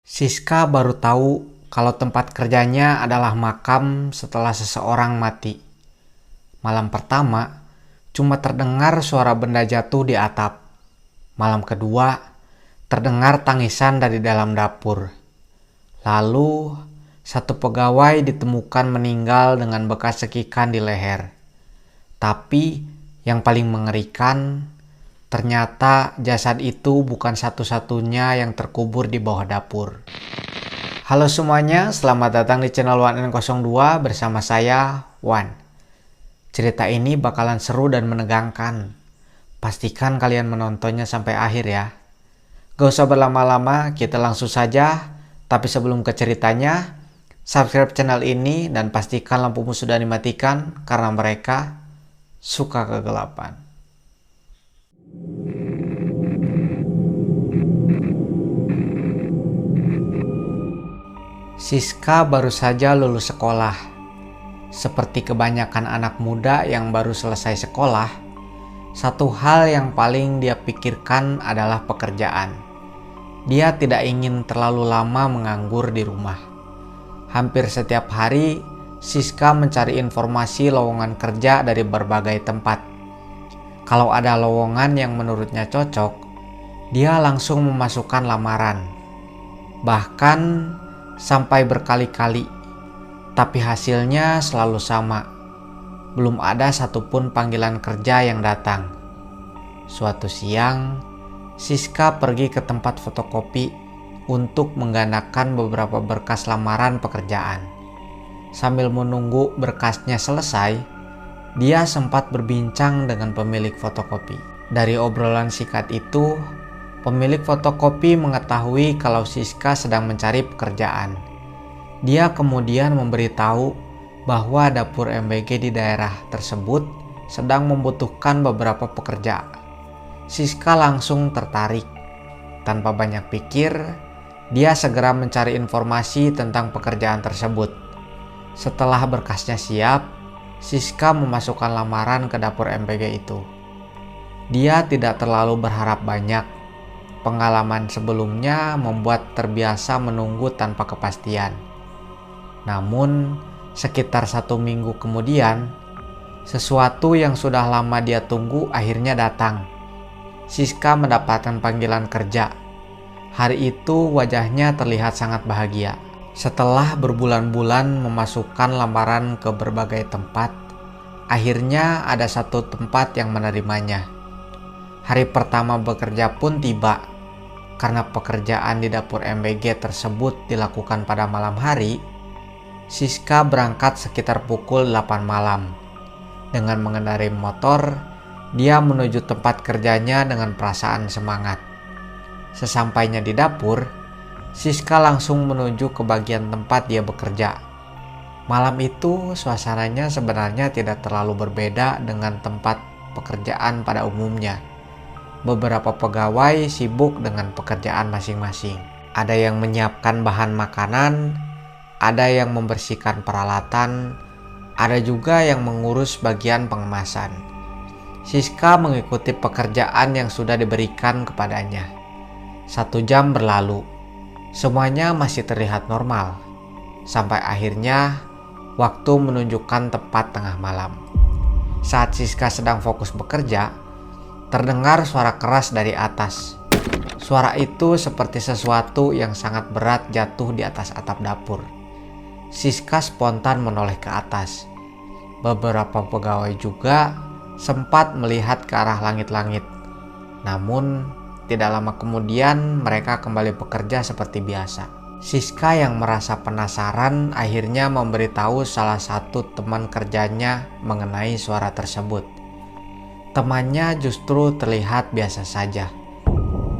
Siska baru tahu kalau tempat kerjanya adalah makam setelah seseorang mati. Malam pertama, cuma terdengar suara benda jatuh di atap. Malam kedua, terdengar tangisan dari dalam dapur. Lalu, satu pegawai ditemukan meninggal dengan bekas cekikan di leher. Tapi, yang paling mengerikan, ternyata jasad itu bukan satu-satunya yang terkubur di bawah dapur. Halo semuanya, selamat datang di channel 1N02 bersama saya, Wan. Cerita ini bakalan seru dan menegangkan. Pastikan kalian menontonnya sampai akhir ya. Gak usah berlama-lama, kita langsung saja. Tapi sebelum ke ceritanya, subscribe channel ini dan pastikan lampumu sudah dimatikan karena mereka suka kegelapan. Siska baru saja lulus sekolah. Seperti kebanyakan anak muda yang baru selesai sekolah, satu hal yang paling dia pikirkan adalah pekerjaan. Dia tidak ingin terlalu lama menganggur di rumah. Hampir setiap hari, Siska mencari informasi lowongan kerja dari berbagai tempat. Kalau ada lowongan yang menurutnya cocok, dia langsung memasukkan lamaran. Bahkan sampai berkali-kali, tapi hasilnya selalu sama. Belum ada satupun panggilan kerja yang datang. Suatu siang, Siska pergi ke tempat fotokopi untuk menggandakan beberapa berkas lamaran pekerjaan. Sambil menunggu berkasnya selesai, dia sempat berbincang dengan pemilik fotokopi. Dari obrolan singkat itu, pemilik fotokopi mengetahui kalau Siska sedang mencari pekerjaan. Dia kemudian memberitahu bahwa dapur MBG di daerah tersebut sedang membutuhkan beberapa pekerja. Siska langsung tertarik. Tanpa banyak pikir, dia segera mencari informasi tentang pekerjaan tersebut. Setelah berkasnya siap, Siska memasukkan lamaran ke dapur MBG itu. Dia tidak terlalu berharap banyak. Pengalaman sebelumnya membuat terbiasa menunggu tanpa kepastian. Namun, sekitar 1 minggu kemudian, sesuatu yang sudah lama dia tunggu akhirnya datang. Siska mendapatkan panggilan kerja. Hari itu wajahnya terlihat sangat bahagia. Setelah berbulan-bulan memasukkan lamaran ke berbagai tempat, akhirnya ada satu tempat yang menerimanya. Hari pertama bekerja pun tiba. Karena pekerjaan di dapur MBG tersebut dilakukan pada malam hari, Siska berangkat sekitar pukul 8 malam. Dengan mengendarai motor, dia menuju tempat kerjanya dengan perasaan semangat. Sesampainya di dapur, Siska langsung menuju ke bagian tempat dia bekerja. Malam itu suasananya sebenarnya tidak terlalu berbeda dengan tempat pekerjaan pada umumnya. Beberapa pegawai sibuk dengan pekerjaan masing-masing. Ada yang menyiapkan bahan makanan, ada yang membersihkan peralatan, ada juga yang mengurus bagian pengemasan. Siska mengikuti pekerjaan yang sudah diberikan kepadanya. 1 jam berlalu. Semuanya masih terlihat normal. Sampai akhirnya, waktu menunjukkan tepat tengah malam. Saat Siska sedang fokus bekerja, terdengar suara keras dari atas. Suara itu seperti sesuatu yang sangat berat jatuh di atas atap dapur. Siska spontan menoleh ke atas. Beberapa pegawai juga sempat melihat ke arah langit-langit. Namun, tidak lama kemudian mereka kembali bekerja seperti biasa. Siska yang merasa penasaran akhirnya memberitahu salah satu teman kerjanya mengenai suara tersebut. Temannya justru terlihat biasa saja.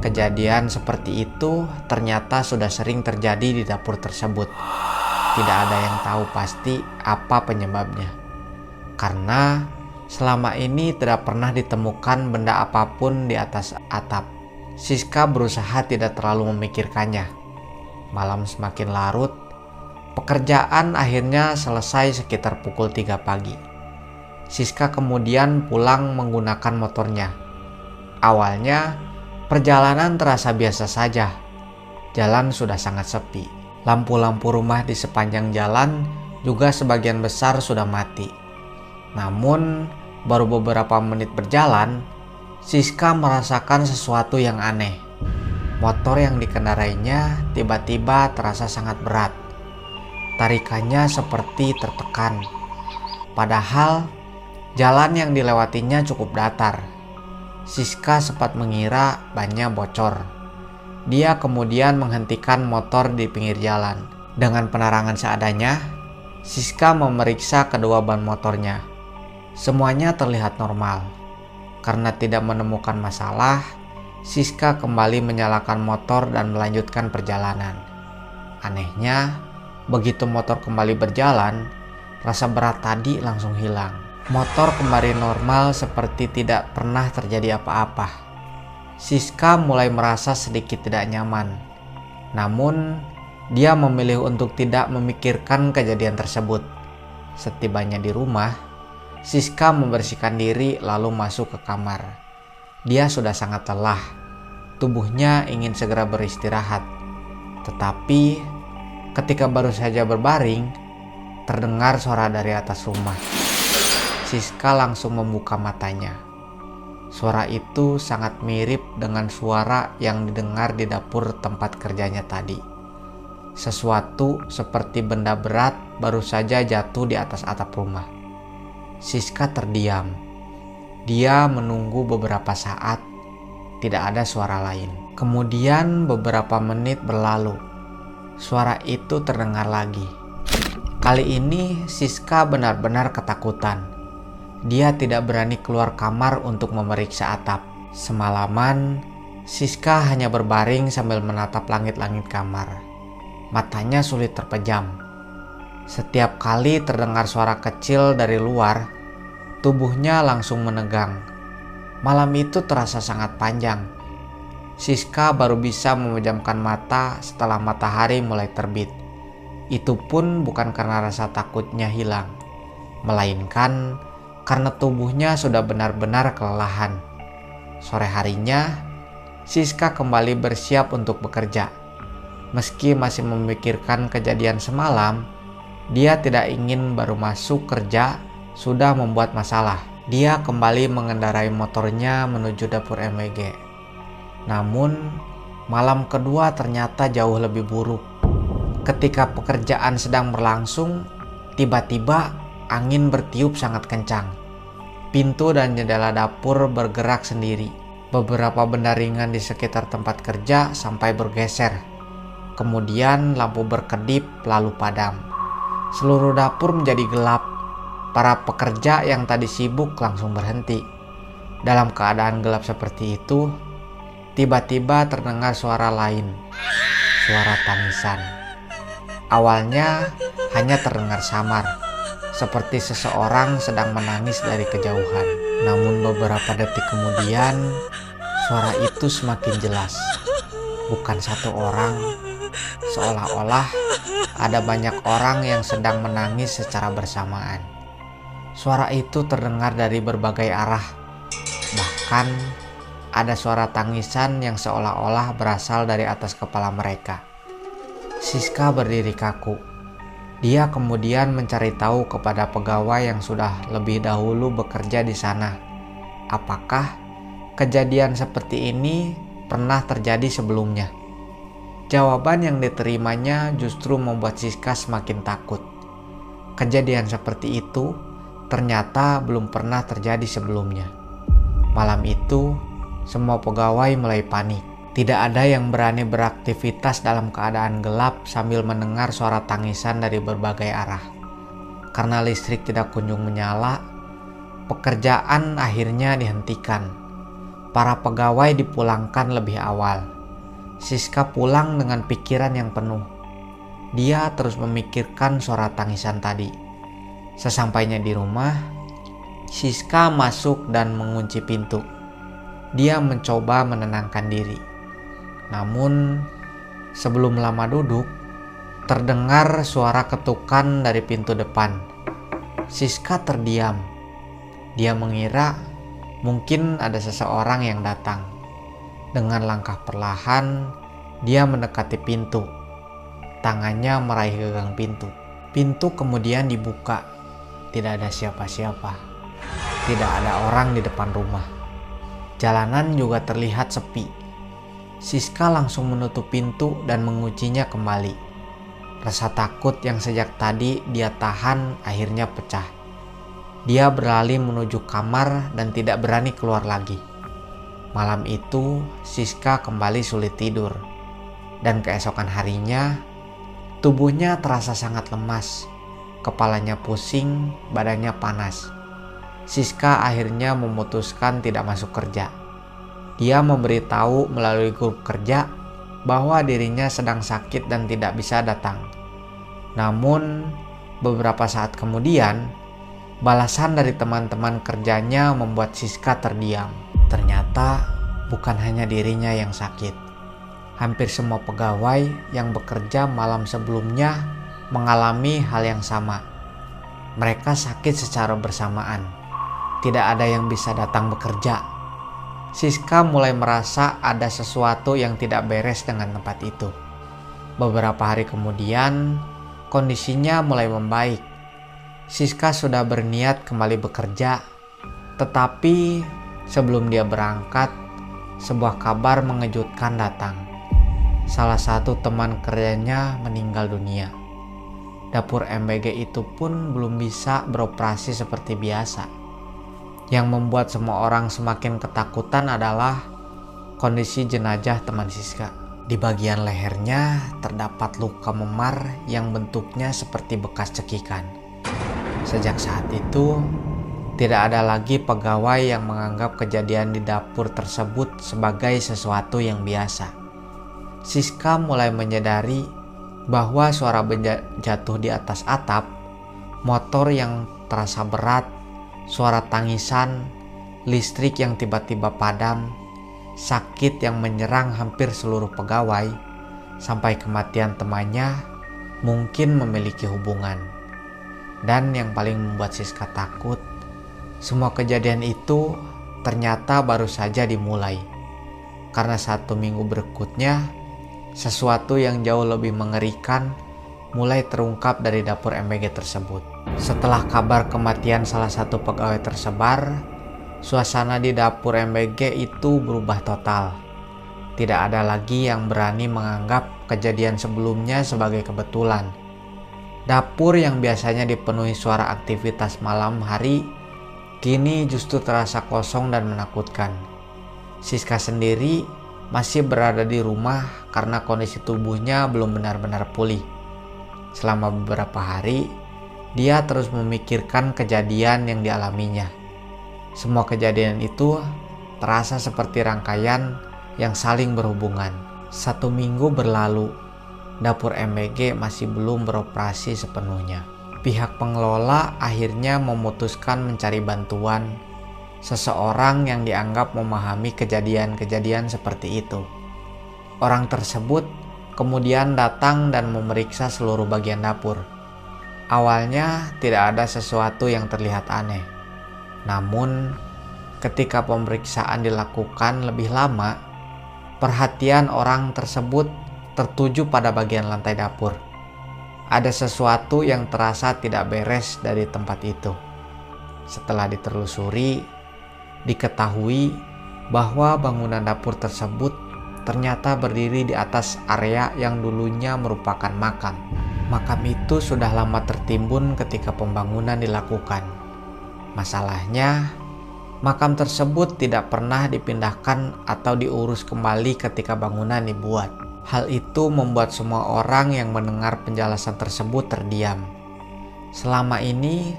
Kejadian seperti itu ternyata sudah sering terjadi di dapur tersebut. Tidak ada yang tahu pasti apa penyebabnya. Karena selama ini tidak pernah ditemukan benda apapun di atas atap. Siska berusaha tidak terlalu memikirkannya. Malam semakin larut. Pekerjaan akhirnya selesai sekitar pukul 3 pagi. Siska kemudian pulang menggunakan motornya. Awalnya, perjalanan terasa biasa saja. Jalan sudah sangat sepi. Lampu-lampu rumah di sepanjang jalan juga sebagian besar sudah mati. Namun, baru beberapa menit berjalan, Siska merasakan sesuatu yang aneh. Motor yang dikendarainya tiba-tiba terasa sangat berat. Tarikannya seperti tertekan. Padahal, jalan yang dilewatinya cukup datar. Siska sempat mengira bannya bocor. Dia kemudian menghentikan motor di pinggir jalan. Dengan penerangan seadanya, Siska memeriksa kedua ban motornya. Semuanya terlihat normal. Karena tidak menemukan masalah, Siska kembali menyalakan motor dan melanjutkan perjalanan. Anehnya, begitu motor kembali berjalan, rasa berat tadi langsung hilang. Motor kembali normal seperti tidak pernah terjadi apa-apa. Siska mulai merasa sedikit tidak nyaman. Namun, dia memilih untuk tidak memikirkan kejadian tersebut. Setibanya di rumah, Siska membersihkan diri lalu masuk ke kamar. Dia sudah sangat lelah. Tubuhnya ingin segera beristirahat. Tetapi, ketika baru saja berbaring, terdengar suara dari atas rumah. Siska langsung membuka matanya. Suara itu sangat mirip dengan suara yang didengar di dapur tempat kerjanya tadi. Sesuatu seperti benda berat baru saja jatuh di atas atap rumah. Siska terdiam. Dia menunggu beberapa saat, tidak ada suara lain. Kemudian beberapa menit berlalu. Suara itu terdengar lagi. Kali ini Siska benar-benar ketakutan. Dia tidak berani keluar kamar untuk memeriksa atap. Semalaman, Siska hanya berbaring sambil menatap langit-langit kamar. Matanya sulit terpejam. Setiap kali terdengar suara kecil dari luar, tubuhnya langsung menegang. Malam itu terasa sangat panjang. Siska baru bisa memejamkan mata setelah matahari mulai terbit. Itu pun bukan karena rasa takutnya hilang, melainkan karena tubuhnya sudah benar-benar kelelahan. Sore harinya, Siska kembali bersiap untuk bekerja. Meski masih memikirkan kejadian semalam, dia tidak ingin baru masuk kerja sudah membuat masalah. Dia kembali mengendarai motornya menuju dapur MWG. Namun, malam kedua ternyata jauh lebih buruk. Ketika pekerjaan sedang berlangsung, tiba-tiba angin bertiup sangat kencang. Pintu dan jendela dapur bergerak sendiri. Beberapa benda ringan di sekitar tempat kerja sampai bergeser. Kemudian lampu berkedip lalu padam. Seluruh dapur menjadi gelap. Para pekerja yang tadi sibuk langsung berhenti. Dalam keadaan gelap seperti itu, tiba-tiba terdengar suara lain. Suara tangisan. Awalnya hanya terdengar samar, seperti seseorang sedang menangis dari kejauhan. Namun beberapa detik kemudian, suara itu semakin jelas. Bukan satu orang, seolah-olah ada banyak orang yang sedang menangis secara bersamaan. Suara itu terdengar dari berbagai arah. Bahkan ada suara tangisan yang seolah-olah berasal dari atas kepala mereka. Siska berdiri kaku. Dia kemudian mencari tahu kepada pegawai yang sudah lebih dahulu bekerja di sana. Apakah kejadian seperti ini pernah terjadi sebelumnya? Jawaban yang diterimanya justru membuat Siska semakin takut. Kejadian seperti itu ternyata belum pernah terjadi sebelumnya. Malam itu, semua pegawai mulai panik. Tidak ada yang berani beraktivitas dalam keadaan gelap sambil mendengar suara tangisan dari berbagai arah. Karena listrik tidak kunjung menyala, pekerjaan akhirnya dihentikan. Para pegawai dipulangkan lebih awal. Siska pulang dengan pikiran yang penuh. Dia terus memikirkan suara tangisan tadi. Sesampainya di rumah, Siska masuk dan mengunci pintu. Dia mencoba menenangkan diri. Namun, sebelum lama duduk, terdengar suara ketukan dari pintu depan. Siska terdiam. Dia mengira mungkin ada seseorang yang datang. Dengan langkah perlahan, Dia mendekati pintu. Tangannya meraih gagang pintu. Pintu kemudian dibuka. Tidak ada siapa-siapa. Tidak ada orang di depan rumah. Jalanan juga terlihat sepi. Siska langsung menutup pintu dan menguncinya kembali. Rasa takut yang sejak tadi dia tahan akhirnya pecah. Dia berlari menuju kamar dan tidak berani keluar lagi. Malam itu, Siska kembali sulit tidur. Dan keesokan harinya, tubuhnya terasa sangat lemas. Kepalanya pusing, badannya panas. Siska akhirnya memutuskan tidak masuk kerja. Dia memberitahu melalui grup kerja bahwa dirinya sedang sakit dan tidak bisa datang. Namun, beberapa saat kemudian, balasan dari teman-teman kerjanya membuat Siska terdiam. Ternyata bukan hanya dirinya yang sakit. Hampir semua pegawai yang bekerja malam sebelumnya mengalami hal yang sama. Mereka sakit secara bersamaan. Tidak ada yang bisa datang bekerja. Siska mulai merasa ada sesuatu yang tidak beres dengan tempat itu. Beberapa hari kemudian, kondisinya mulai membaik. Siska sudah berniat kembali bekerja, tetapi sebelum dia berangkat, sebuah kabar mengejutkan datang. Salah satu teman kerjanya meninggal dunia. Dapur MBG itu pun belum bisa beroperasi seperti biasa. Yang membuat semua orang semakin ketakutan adalah kondisi jenazah teman Siska. Di bagian lehernya terdapat luka memar yang bentuknya seperti bekas cekikan. Sejak saat itu, tidak ada lagi pegawai yang menganggap kejadian di dapur tersebut sebagai sesuatu yang biasa. Siska mulai menyadari bahwa suara benda jatuh di atas atap, motor yang terasa berat, suara tangisan, listrik yang tiba-tiba padam, sakit yang menyerang hampir seluruh pegawai, sampai kematian temannya mungkin memiliki hubungan. Dan yang paling membuat Siska takut, semua kejadian itu ternyata baru saja dimulai. Karena 1 minggu berikutnya, sesuatu yang jauh lebih mengerikan mulai terungkap dari dapur MBG tersebut. Setelah kabar kematian salah satu pegawai tersebar, suasana di dapur MBG itu berubah total. Tidak ada lagi yang berani menganggap kejadian sebelumnya sebagai kebetulan. Dapur yang biasanya dipenuhi suara aktivitas malam hari, kini justru terasa kosong dan menakutkan. Siska sendiri masih berada di rumah karena kondisi tubuhnya belum benar-benar pulih. Selama beberapa hari, dia terus memikirkan kejadian yang dialaminya. Semua kejadian itu terasa seperti rangkaian yang saling berhubungan. 1 minggu berlalu, dapur MBG masih belum beroperasi sepenuhnya. Pihak pengelola akhirnya memutuskan mencari bantuan seseorang yang dianggap memahami kejadian-kejadian seperti itu. Orang tersebut kemudian datang dan memeriksa seluruh bagian dapur. Awalnya tidak ada sesuatu yang terlihat aneh. Namun, ketika pemeriksaan dilakukan lebih lama, perhatian orang tersebut tertuju pada bagian lantai dapur. Ada sesuatu yang terasa tidak beres dari tempat itu. Setelah ditelusuri, diketahui bahwa bangunan dapur tersebut ternyata berdiri di atas area yang dulunya merupakan makam. Makam itu sudah lama tertimbun ketika pembangunan dilakukan. Masalahnya, makam tersebut tidak pernah dipindahkan atau diurus kembali ketika bangunan dibuat. Hal itu membuat semua orang yang mendengar penjelasan tersebut terdiam. Selama ini,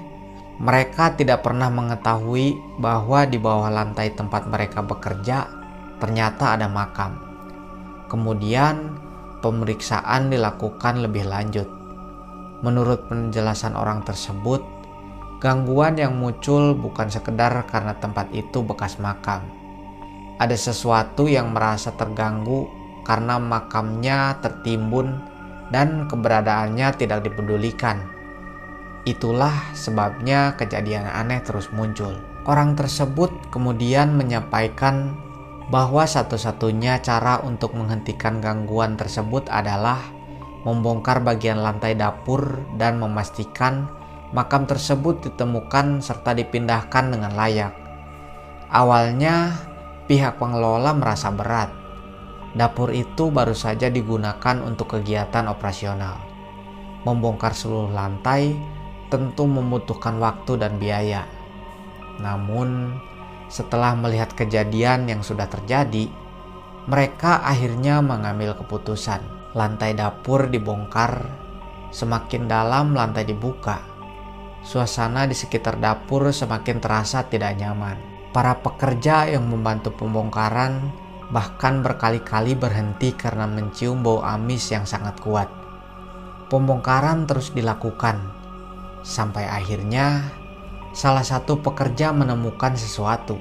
mereka tidak pernah mengetahui bahwa di bawah lantai tempat mereka bekerja ternyata ada makam. Kemudian pemeriksaan dilakukan lebih lanjut. Menurut penjelasan orang tersebut, gangguan yang muncul bukan sekedar karena tempat itu bekas makam. Ada sesuatu yang merasa terganggu karena makamnya tertimbun dan keberadaannya tidak dipedulikan. Itulah sebabnya kejadian aneh terus muncul. Orang tersebut kemudian menyampaikan bahwa satu-satunya cara untuk menghentikan gangguan tersebut adalah membongkar bagian lantai dapur dan memastikan makam tersebut ditemukan serta dipindahkan dengan layak. Awalnya, pihak pengelola merasa berat. Dapur itu baru saja digunakan untuk kegiatan operasional. Membongkar seluruh lantai tentu membutuhkan waktu dan biaya. Namun, setelah melihat kejadian yang sudah terjadi, mereka akhirnya mengambil keputusan. Lantai dapur dibongkar, semakin dalam lantai dibuka. Suasana di sekitar dapur semakin terasa tidak nyaman. Para pekerja yang membantu pembongkaran bahkan berkali-kali berhenti karena mencium bau amis yang sangat kuat. Pembongkaran terus dilakukan, sampai akhirnya salah satu pekerja menemukan sesuatu.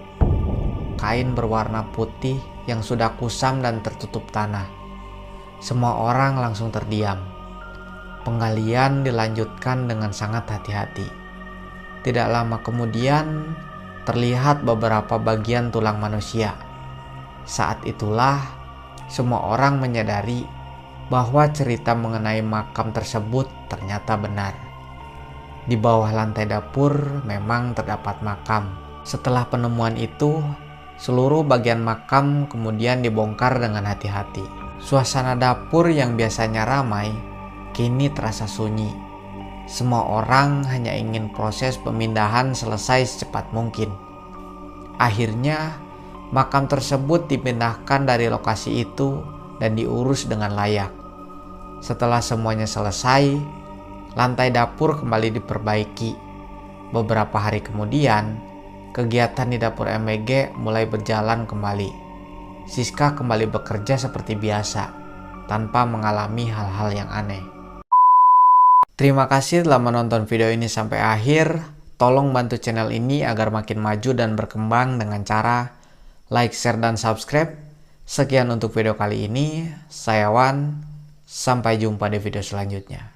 Kain berwarna putih yang sudah kusam dan tertutup tanah. Semua orang langsung terdiam. Penggalian dilanjutkan dengan sangat hati-hati. Tidak lama kemudian, terlihat beberapa bagian tulang manusia. Saat itulah, semua orang menyadari bahwa cerita mengenai makam tersebut ternyata benar. Di bawah lantai dapur memang terdapat makam. Setelah penemuan itu, seluruh bagian makam kemudian dibongkar dengan hati-hati. Suasana dapur yang biasanya ramai, kini terasa sunyi. Semua orang hanya ingin proses pemindahan selesai secepat mungkin. Akhirnya, makam tersebut dipindahkan dari lokasi itu dan diurus dengan layak. Setelah semuanya selesai, lantai dapur kembali diperbaiki. Beberapa hari kemudian, kegiatan di dapur MBG mulai berjalan kembali. Siska kembali bekerja seperti biasa, tanpa mengalami hal-hal yang aneh. Terima kasih telah menonton video ini sampai akhir. Tolong bantu channel ini agar makin maju dan berkembang dengan cara like, share, dan subscribe. Sekian untuk video kali ini. Saya Wan. Sampai jumpa di video selanjutnya.